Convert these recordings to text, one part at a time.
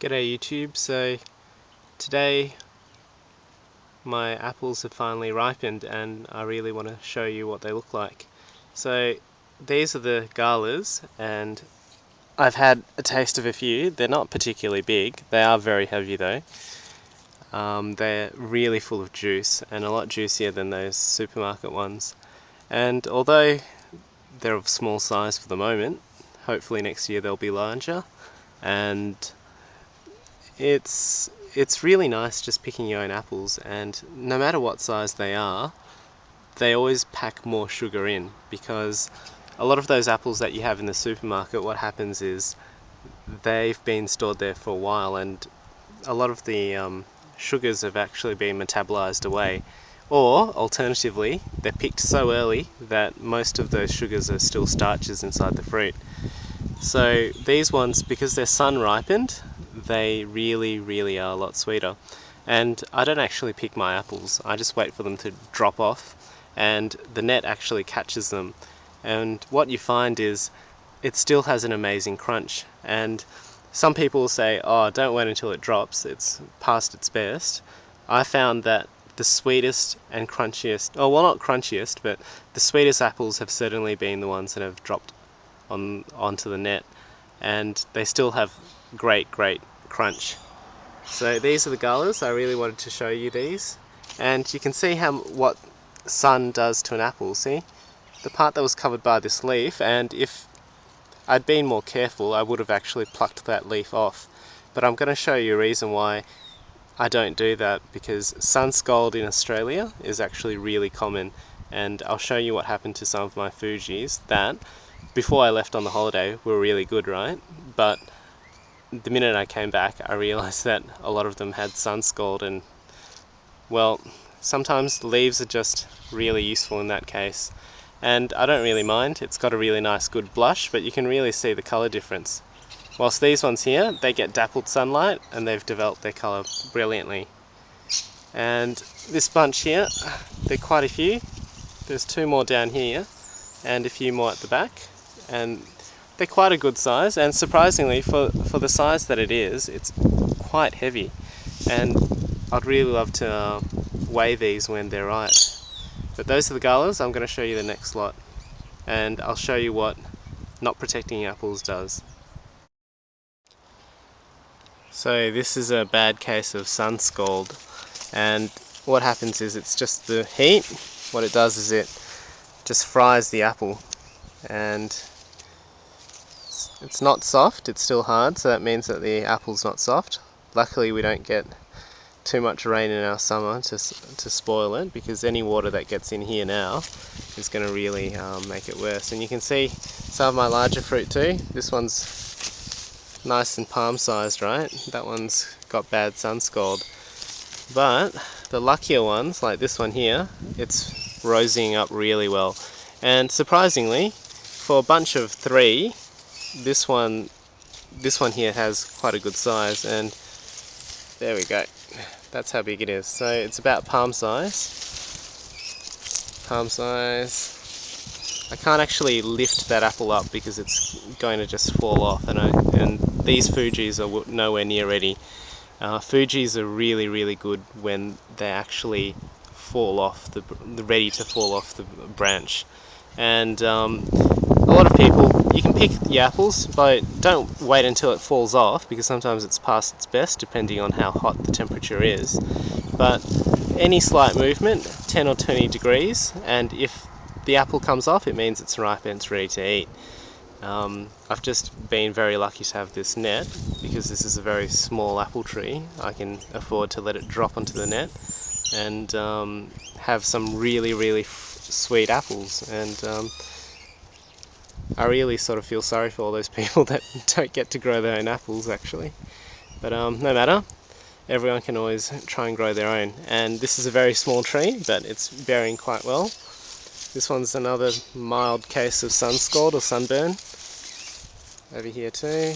G'day YouTube. So today my apples have finally ripened and I really want to show you what they look like. So these are the Galas and I've had a taste of a few. They're not particularly big, they are very heavy though. They're really full of juice and a lot juicier than those supermarket ones. And although they're of small size for the moment, hopefully next year they'll be larger. And it's really nice just picking your own apples, and no matter what size they are, they always pack more sugar in, because a lot of those apples that you have in the supermarket, what happens is they've been stored there for a while and a lot of the sugars have actually been metabolized away, or alternatively they're picked so early that most of those sugars are still starches inside the fruit. So these ones, because they're sun ripened, they really are a lot sweeter. And I don't actually pick my apples, I just wait for them to drop off and the net actually catches them. And what you find is it still has an amazing crunch. And some people say, oh, don't wait until it drops, it's past its best. I found that the sweetest and crunchiest, oh well, not crunchiest, but the sweetest apples have certainly been the ones that have dropped onto the net, and they still have great crunch. So these are the Galas. I really wanted to show you these, and you can see what sun does to an apple. See the part that was covered by this leaf, and if I'd been more careful I would have actually plucked that leaf off, but I'm going to show you a reason why I don't do that, because sun scald in Australia is actually really common, and I'll show you what happened to some of my fujis that before I left on the holiday were really good, right? But the minute I came back I realized that a lot of them had sun scald, and well, sometimes the leaves are just really useful in that case. And I don't really mind, it's got a really nice good blush, but you can really see the colour difference. Whilst these ones here, they get dappled sunlight and they've developed their colour brilliantly. And this bunch here, there are quite a few. There's two more down here and a few more at the back, and they're quite a good size, and surprisingly for the size that it is, it's quite heavy, and I'd really love to weigh these when they're ripe. But those are the Galas. I'm going to show you the next lot, and I'll show you what not protecting apples does. So this is a bad case of sun scald, and what happens is it's just the heat. What it does is it just fries the apple, and it's not soft, it's still hard, so that means that the apple's not soft. Luckily we don't get too much rain in our summer to spoil it, because any water that gets in here now is going to really make it worse. And you can see some of my larger fruit too. This one's nice and palm sized, right? That one's got bad sun scald. But the luckier ones, like this one here, it's rosying up really well. And surprisingly, for a bunch of 3, this one here has quite a good size, and there we go. That's how big it is. So it's about palm size. Palm size. I can't actually lift that apple up because it's going to just fall off, and these fujis are nowhere near ready. Fujis are really good when they actually fall off ready to fall off the branch. And a lot of people, you can pick the apples, but don't wait until it falls off, because sometimes it's past its best depending on how hot the temperature is. But any slight movement, 10 or 20 degrees, and if the apple comes off, it means it's ripe and it's ready to eat. I've just been very lucky to have this net, because this is a very small apple tree. I can afford to let it drop onto the net and have some really sweet apples. And I really sort of feel sorry for all those people that don't get to grow their own apples actually. But no matter, everyone can always try and grow their own. And this is a very small tree, but it's bearing quite well. This one's another mild case of sun scald or sunburn. Over here too.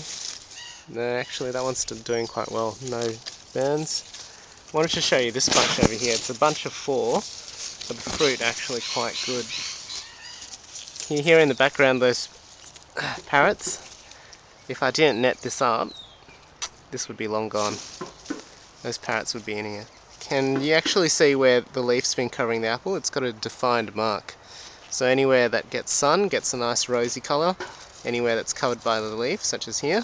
No, actually that one's still doing quite well, no burns. I wanted to show you this bunch over here. It's a bunch of 4, but the fruit actually quite good. Can you hear in the background those parrots? If I didn't net this up, this would be long gone. Those parrots would be in here. Can you actually see where the leaf's been covering the apple? It's got a defined mark. So anywhere that gets sun gets a nice rosy colour. Anywhere that's covered by the leaf, such as here,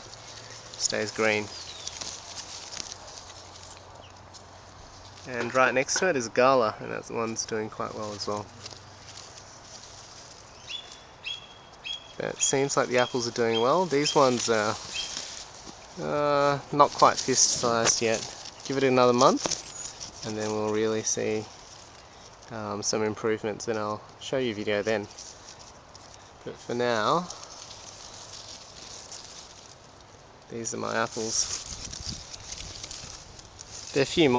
stays green. And right next to it is Gala, and that one's doing quite well as well. But it seems like the apples are doing well. These ones are not quite fist sized yet. Give it another month and then we'll really see some improvements, and I'll show you a video then. But for now, these are my apples. There are a few more.